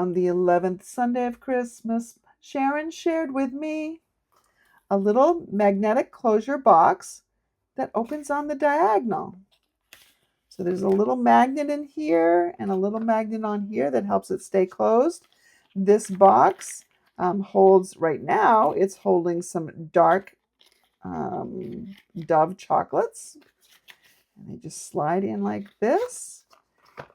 On the 11th Sunday of Christmas, Sharon shared with me a little magnetic closure box that opens on the diagonal. So there's a little magnet in here and a little magnet on here that helps it stay closed. This box holds, right now, it's holding some dark Dove chocolates. And they just slide in like this,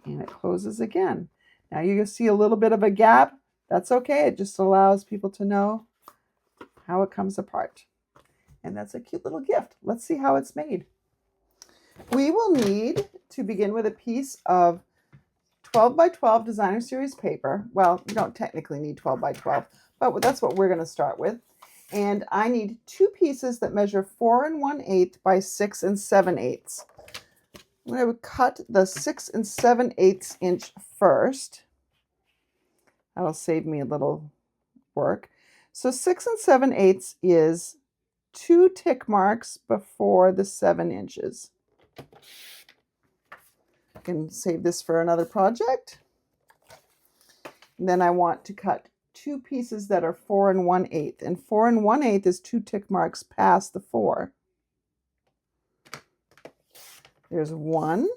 and it closes again. Now you can see a little bit of a gap. That's okay. It just allows people to know how it comes apart. And that's a cute little gift. Let's see how it's made. We will need to begin with a piece of 12 by 12 designer series paper. Well, you don't technically need 12 by 12, but that's what we're going to start with. And I need two pieces that measure 4 1/8 by 6 7/8. I'm going to cut the 6 7/8 inch first. That'll save me a little work. So 6 7/8 is 2 tick marks before the 7 inches. I can save this for another project. And then I want to cut two pieces that are 4 1/8, and 4 1/8 is 2 tick marks past the 4. There's one.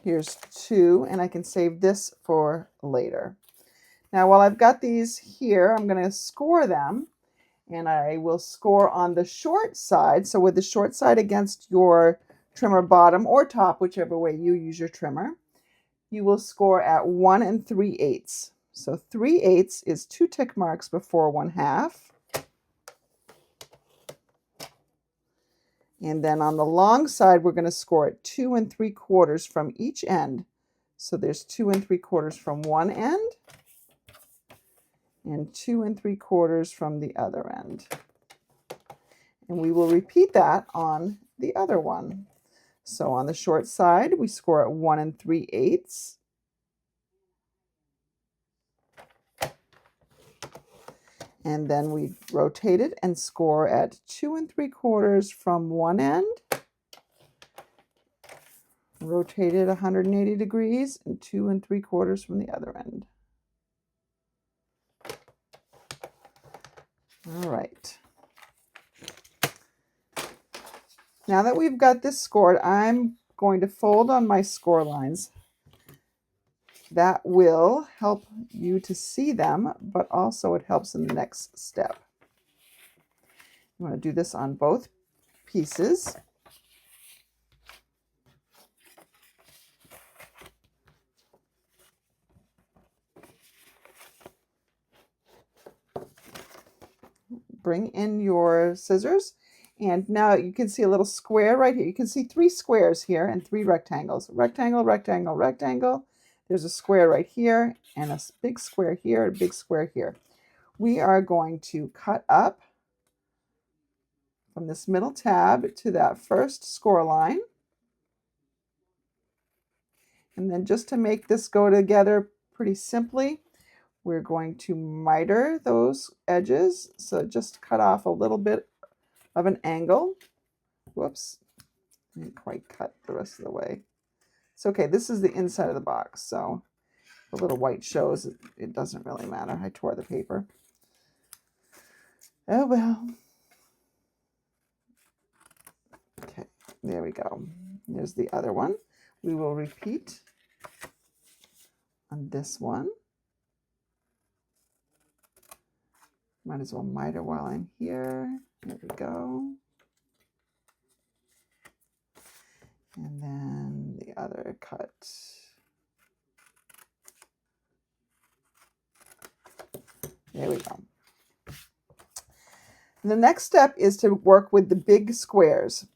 Here's two, and I can save this for later. Now, while I've got these here, I'm going to score them, and I will score on the short side. So with the short side against your trimmer bottom or top, whichever way you use your trimmer, you will score at 1 3/8. So 3/8 is 2 tick marks before 1/2. And then on the long side, we're going to score at 2 3/4 from each end. So there's 2 3/4 from one end and 2 3/4 from the other end. And we will repeat that on the other one. So on the short side, we score at 1 3/8. And then we rotate it and score at 2 3/4 from one end. Rotate it 180 degrees and 2 3/4 from the other end. All right. Now that we've got this scored, I'm going to fold on my score lines. That will help you to see them, but also it helps in the next step. You want to do this on both pieces. Bring in your scissors, and now you can see a little square right here. You can see 3 squares here and 3 rectangles. Rectangle, rectangle, rectangle. There's a square right here and a big square here, a big square here. We are going to cut up from this middle tab to that first score line. And then just to make this go together pretty simply, we're going to miter those edges. So just cut off a little bit of an angle. Whoops, didn't quite cut the rest of the way. It's okay, this is the inside of the box, so the little white shows it doesn't really matter. I tore the paper. Oh well. Okay, there we go. There's the other one. We will repeat on this one. Might as well miter while I'm here. There we go. And then the other cut. There we go. The next step is to work with the big squares.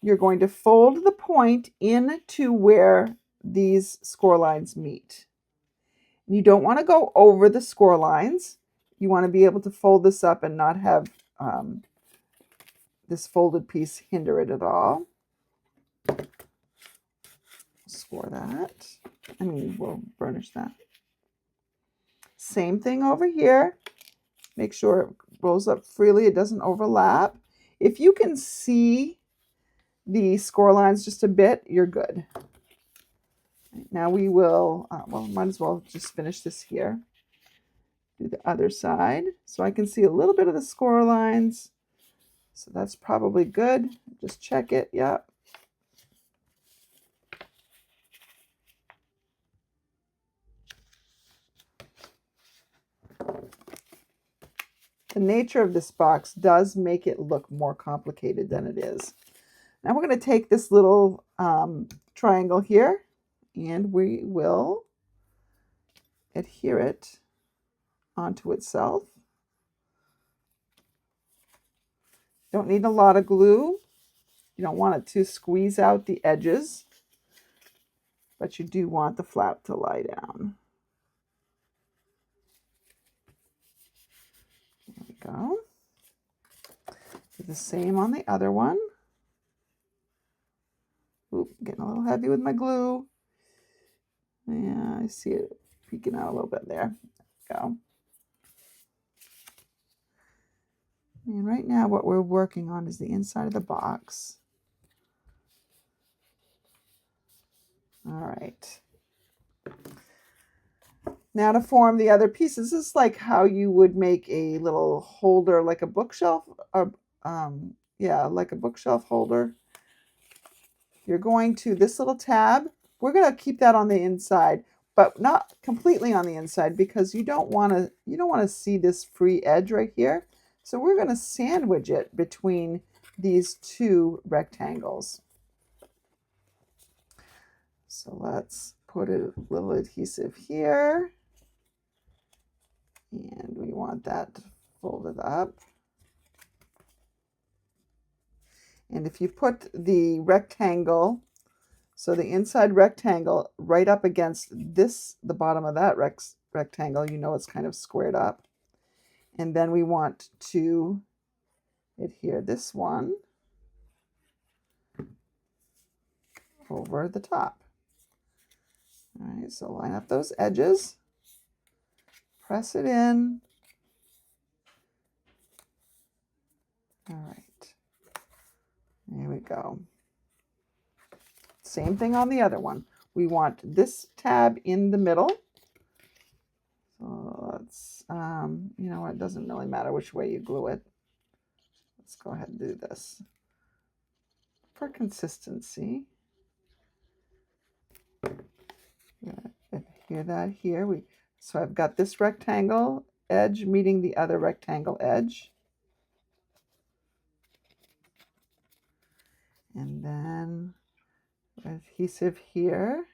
You're going to fold the point into where these score lines meet. You don't want to go over the score lines. You want to be able to fold this up and not have this folded piece hinder it at all. Score that. I mean, we'll burnish that. Same thing over here. Make sure it rolls up freely. It doesn't overlap. If you can see the score lines just a bit, you're good. Now we will, well, might as well just finish this here. Do the other side. So I can see a little bit of the score lines. So that's probably good. Just check it. Yep. The nature of this box does make it look more complicated than it is. Now we're going to take this little triangle here and we will adhere it onto itself. Don't need a lot of glue. You don't want it to squeeze out the edges, but you do want the flap to lie down. There we go. Do the same on the other one. Oop, getting a little heavy with my glue. Yeah, I see it peeking out a little bit there. There we go. And right now what we're working on is the inside of the box. All right. Now to form the other pieces, this is like how you would make a little holder, like a bookshelf, yeah, like a bookshelf holder. You're going to this little tab. We're going to keep that on the inside, but not completely on the inside because you don't want to see this free edge right here. So we're going to sandwich it between these two rectangles. So let's put a little adhesive here. And we want that folded up. And if you put the rectangle, so the inside rectangle right up against this, the bottom of that rectangle, you know it's kind of squared up. And then we want to adhere this one over the top. All right, so line up those edges, press it in. All right, there we go. Same thing on the other one. We want this tab in the middle. So let's, you know what, it doesn't really matter which way you glue it. Let's go ahead and do this. For consistency, adhere that here. So I've got this rectangle edge meeting the other rectangle edge. And then adhesive here.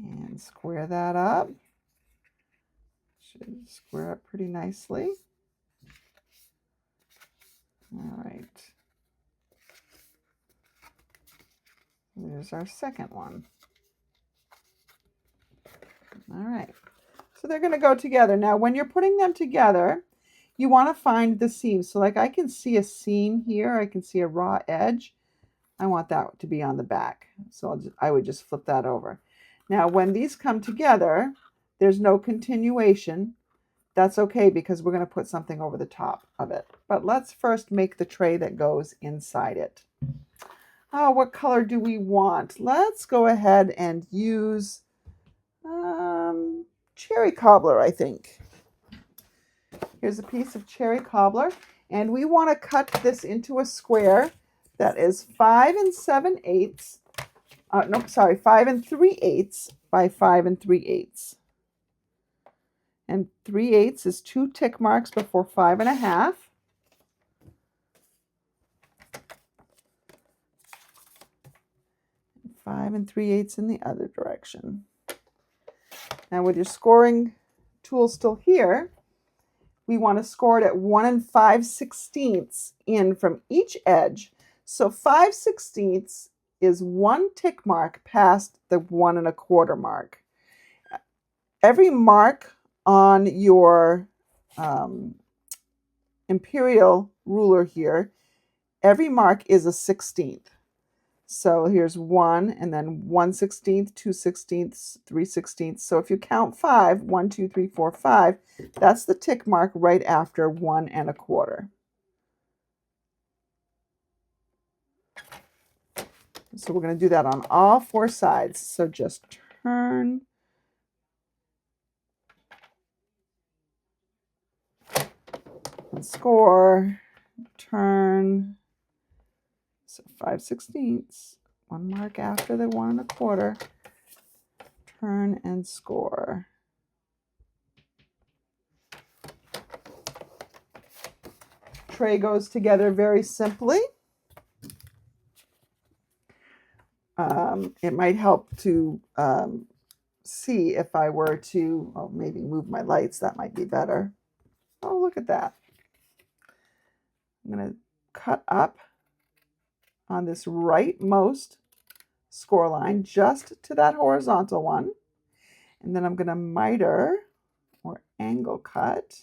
And square that up. Should square up pretty nicely. All right. There's our second one. All right. So they're going to go together. Now, when you're putting them together, you want to find the seams. So like I can see a seam here. I can see a raw edge. I want that to be on the back. So I would just flip that over. Now, when these come together, there's no continuation. That's okay because we're going to put something over the top of it. But let's first make the tray that goes inside it. Oh, what color do we want? Let's go ahead and use cherry cobbler, I think. Here's a piece of cherry cobbler, and we want to cut this into a square that is 5 3/8 by 5 3/8. And 3/8 is 2 tick marks before 5 1/2. And 5 3/8 in the other direction. Now with your scoring tool still here, we want to score it at 1 5/16 in from each edge. So 5/16 is 1 tick mark past the 1 1/4 mark. Every mark on your imperial ruler here, every mark is a 16th. So here's 1 and then 1/16, 2/16, 3/16. So if you count 5, 1, 2, 3, 4, 5, that's the tick mark right after 1 1/4. So we're going to do that on all 4 sides. So just turn and score, turn, so 5/16, 1 mark after the 1 1/4, turn and score. Tray goes together very simply. It might help to see if I were to, maybe move my lights, that might be better. Oh, look at that. I'm going to cut up on this rightmost score line just to that horizontal one. And then I'm going to miter or angle cut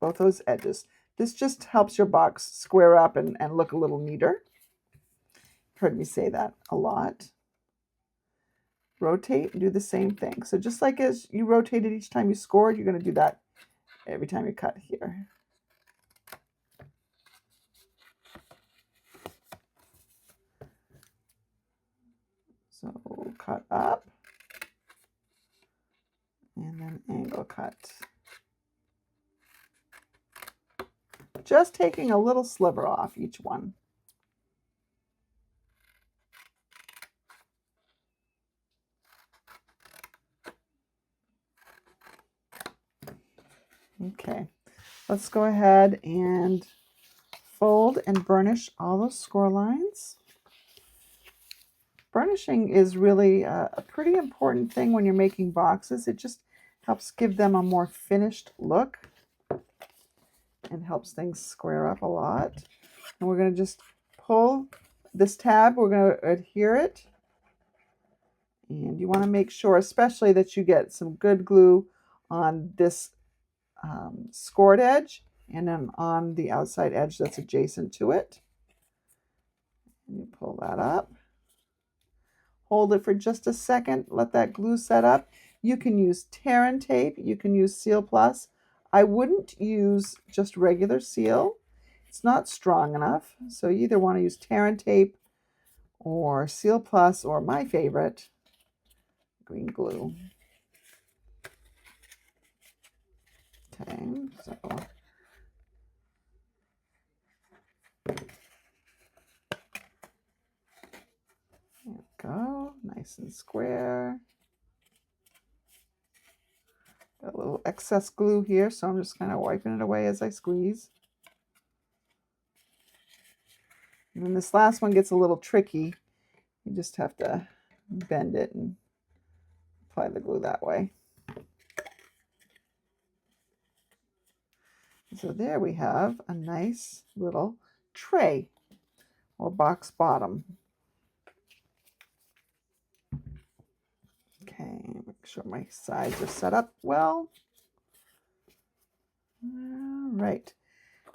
both those edges. This just helps your box square up and look a little neater. Heard me say that a lot. Rotate and do the same thing. So just like as you rotated each time you scored, you're going to do that every time you cut here. So cut up and then angle cut. Just taking a little sliver off each one. Okay, let's go ahead and fold and burnish all those score lines. Burnishing is really a pretty important thing when you're making boxes. It just helps give them a more finished look and helps things square up a lot. And we're going to just pull this tab, we're going to adhere it. And you want to make sure especially that you get some good glue on this scored edge and then on the outside edge that's adjacent to it. And you pull that up. Hold it for just a second. Let that glue set up. You can use tear and tape. You can use Seal Plus. I wouldn't use just regular seal. It's not strong enough. So you either want to use tear and tape or Seal Plus or my favorite, green glue. Okay, so there we go, nice and square. Got a little excess glue here, so I'm just kind of wiping it away as I squeeze. And then this last one gets a little tricky. You just have to bend it and apply the glue that way. So there we have a nice little tray or box bottom. Okay, make sure my sides are set up well. All right,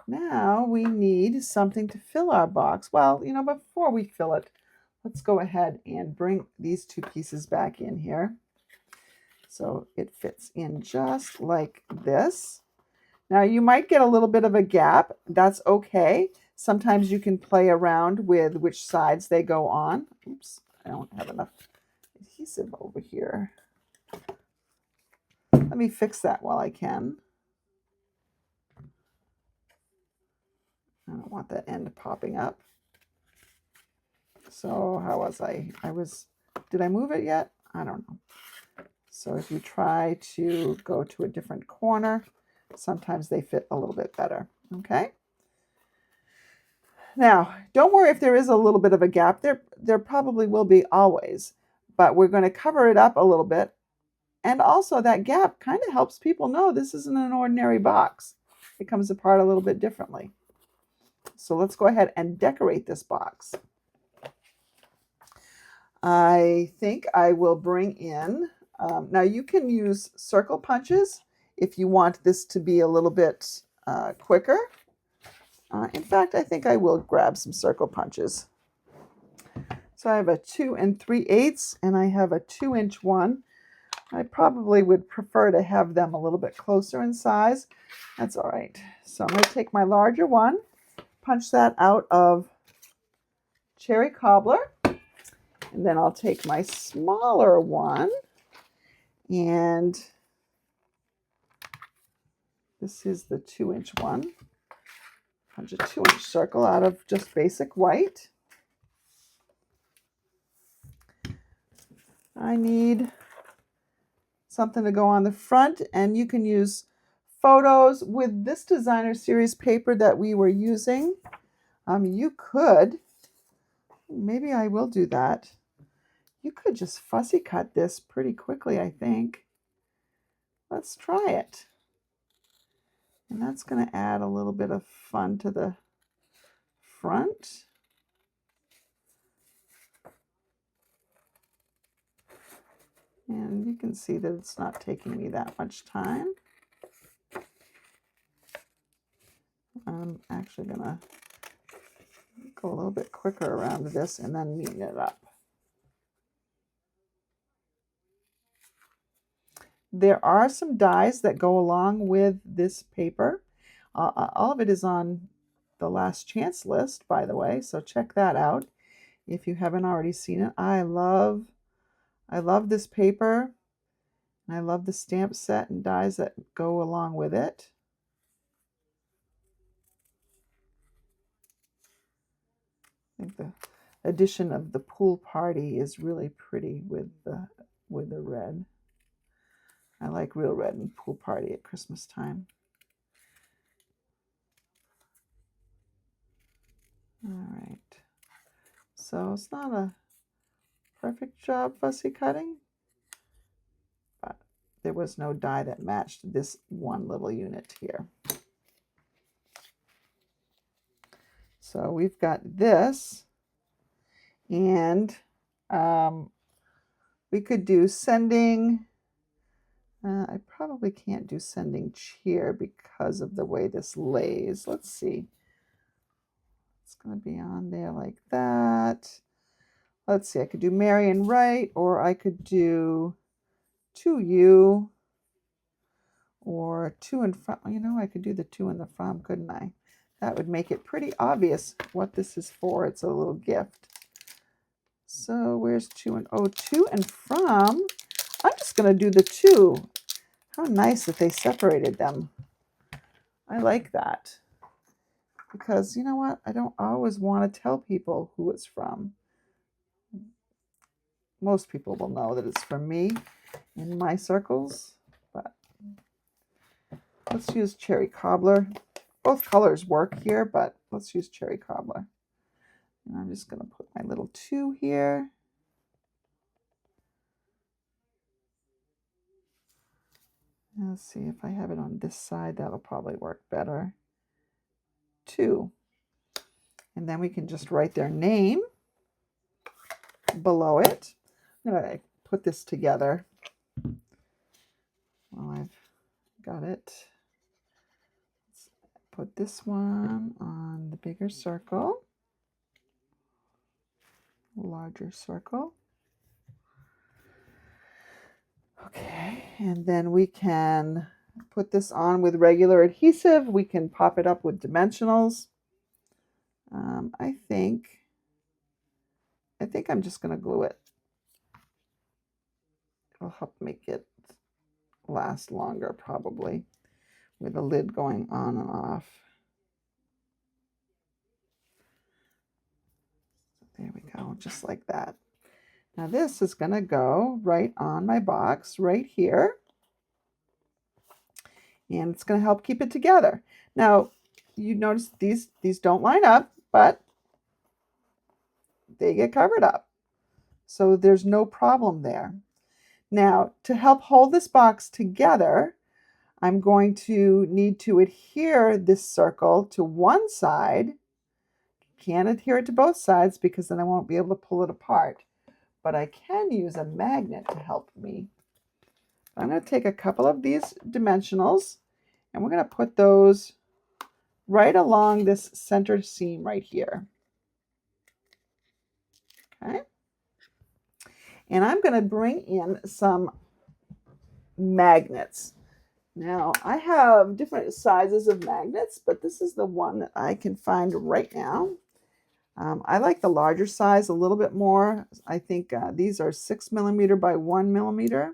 now we need something to fill our box. Well, before we fill it, let's go ahead and bring these 2 pieces back in here. So it fits in just like this. Now you might get a little bit of a gap. That's okay. Sometimes you can play around with which sides they go on. Oops, I don't have enough adhesive over here. Let me fix that while I can. I don't want that end popping up. So how was I? Did I move it yet? I don't know. So if you try to go to a different corner, sometimes they fit a little bit better, okay? Now, don't worry if there is a little bit of a gap. There probably will be always, but we're going to cover it up a little bit. And also that gap kind of helps people know this isn't an ordinary box. It comes apart a little bit differently. So let's go ahead and decorate this box. I think I will bring in, now you can use circle punches if you want this to be a little bit quicker. In fact, I think I will grab some circle punches. So I have a 2 3/8 and I have a 2-inch one. I probably would prefer to have them a little bit closer in size. That's all right. So I'm going to take my larger one, punch that out of cherry cobbler. And then I'll take my smaller one, and this is the 2-inch one. Punch a 2-inch circle out of just basic white. I need something to go on the front, and you can use photos with this designer series paper that we were using. You could, maybe I will do that. You could just fussy cut this pretty quickly, I think. Let's try it. And that's going to add a little bit of fun to the front. And you can see that it's not taking me that much time. I'm actually going to go a little bit quicker around this and then neaten it up. There are some dies that go along with this paper. All of it is on the last chance list, by the way, so check that out if you haven't already seen it. I love this paper, and I love the stamp set and dies that go along with it. I think the addition of the pool party is really pretty with the red. I like real red and pool party at Christmas time. All right. So it's not a perfect job fussy cutting, but there was no die that matched this one little unit here. So we've got this, and we could do sending. I probably can't do sending cheer because of the way this lays. Let's see. It's going to be on there like that. Let's see. I could do Marion right, or I could do to you, or to and from. You know, I could do the to and the from, couldn't I? That would make it pretty obvious what this is for. It's a little gift. So where's to and to and from? I'm just going to do the to. How nice that they separated them. I like that. Because you know what? I don't always want to tell people who it's from. Most people will know that it's from me in my circles. But let's use cherry cobbler. Both colors work here, but let's use cherry cobbler. And I'm just going to put my little 2 here. Let's see if I have it on this side. That'll probably work better. 2. And then we can just write their name below it. I'm going to put this together. Well, I've got it. Let's put this one on the bigger circle. Larger circle. Okay, and then we can put this on with regular adhesive. We can pop it up with dimensionals. I think I'm just going to glue it. It'll help make it last longer, probably, with the lid going on and off. There we go, just like that. Now this is going to go right on my box right here. And it's going to help keep it together. Now, you notice these don't line up, but they get covered up. So there's no problem there. Now, to help hold this box together, I'm going to need to adhere this circle to one side. Can't adhere it to both sides because then I won't be able to pull it apart. But I can use a magnet to help me. I'm going to take a couple of these dimensionals, and we're going to put those right along this center seam right here. Okay. And I'm going to bring in some magnets. Now, I have different sizes of magnets, but this is the one that I can find right now. I like the larger size a little bit more. I think these are 6mm by 1mm.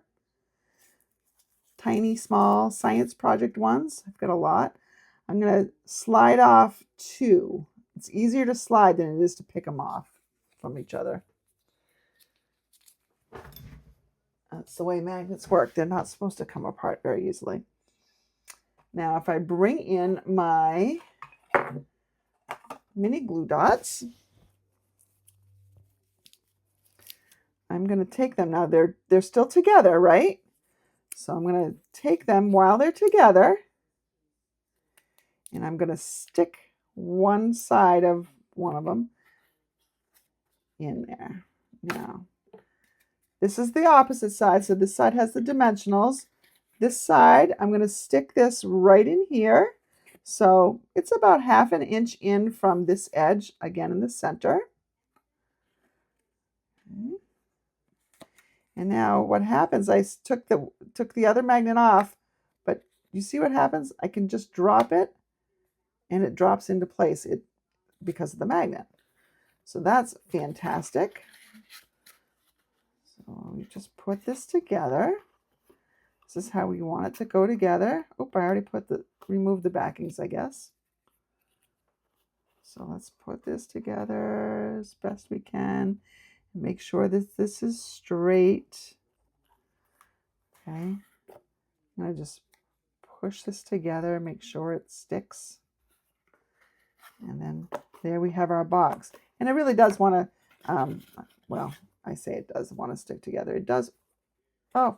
Tiny, small science project ones. I've got a lot. I'm going to slide off 2. It's easier to slide than it is to pick them off from each other. That's the way magnets work. They're not supposed to come apart very easily. Now, if I bring in my mini glue dots, I'm going to take them. Now, they're still together, right? So I'm going to take them while they're together, and I'm going to stick one side of one of them in there. Now, this is the opposite side. So this side has the dimensionals. This side, I'm going to stick this right in here. So it's about 1/2 inch in from this edge, again in the center. And now what happens, I took the other magnet off, but you see what happens? I can just drop it and it drops into place because of the magnet. So that's fantastic. So we just put this together. This is how we want it to go together. Oh, I already removed the backings, I guess. So let's put this together as best we can. Make sure that this is straight. Okay. I'm going to just push this together, make sure it sticks. And then there we have our box. And it really does want to, well, I say it does want to stick together. It does. Oh,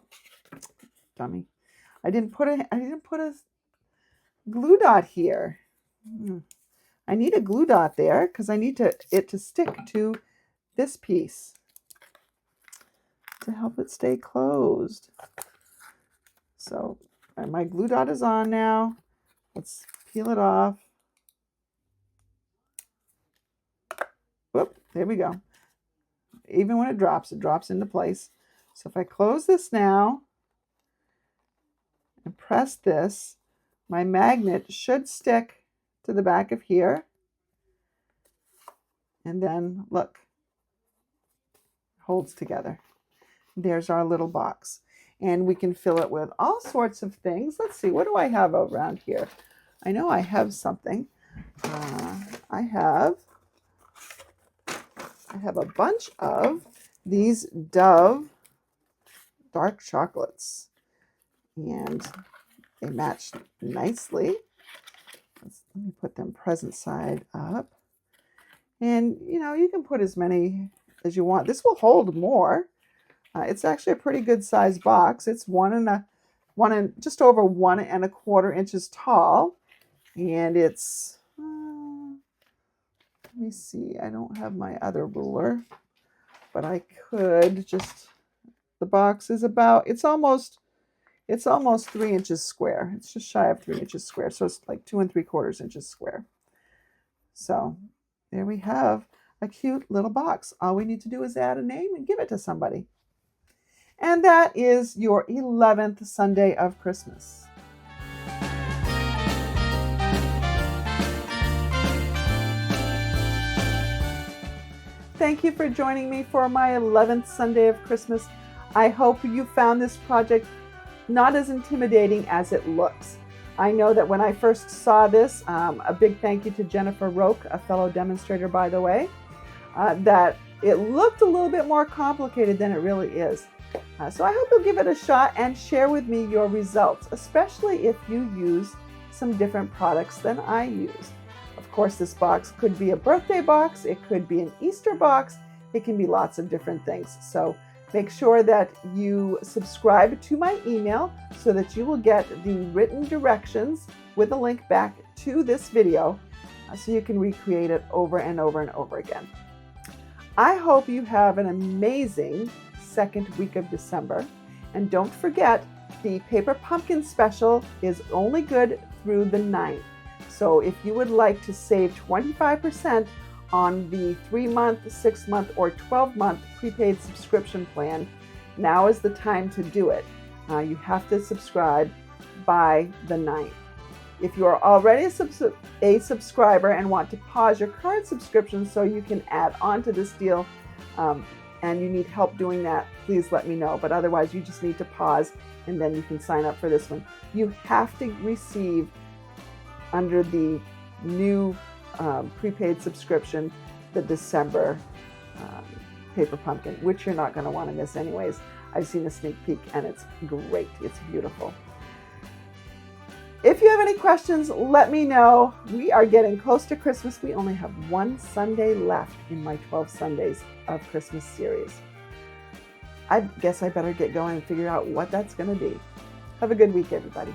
dummy. I didn't put a glue dot here. I need a glue dot there because I need it to stick to this piece to help it stay closed. So my glue dot is on now. Let's peel it off. Whoop, there we go. Even when it drops into place. So if I close this now and press this, my magnet should stick to the back of here. And then look, holds together. There's our little box. And we can fill it with all sorts of things. Let's see, what do I have around here? I know I have something. I have a bunch of these Dove dark chocolates. And they match nicely. Let me put them present side up. And, you know, you can put as many as you want. This will hold more. It's actually a pretty good size box. It's just over 1 1/4 inches tall. And it's, let me see, I don't have my other ruler, but I could just, the box is about, it's almost 3 inches square. It's just shy of 3 inches square. So it's like 2 3/4 inches square. So there we have a cute little box. All we need to do is add a name and give it to somebody. And that is your 11th Sunday of Christmas. Thank you for joining me for my 11th Sunday of Christmas. I hope you found this project not as intimidating as it looks. I know that when I first saw this, a big thank you to Jennifer Roque, a fellow demonstrator by the way, that it looked a little bit more complicated than it really is. So I hope you'll give it a shot and share with me your results, especially if you use some different products than I use. Of course, this box could be a birthday box, it could be an Easter box, it can be lots of different things. So make sure that you subscribe to my email so that you will get the written directions with a link back to this video so you can recreate it over and over and over again. I hope you have an amazing second week of December. And don't forget, the Paper Pumpkin Special is only good through the 9th. So if you would like to save 25% on the 3-month, 6-month, or 12-month prepaid subscription plan, now is the time to do it. You have to subscribe by the 9th. If you are already a subscriber and want to pause your current subscription so you can add on to this deal, and you need help doing that, please let me know. But otherwise, you just need to pause and then you can sign up for this one. You have to receive, under the new prepaid subscription, the December paper pumpkin, which you're not going to want to miss anyways. I've seen a sneak peek and it's great. It's beautiful. If you have any questions, let me know. We are getting close to Christmas. We only have one Sunday left in my 12 Sundays of Christmas series. I guess I better get going and figure out what that's going to be. Have a good week, everybody.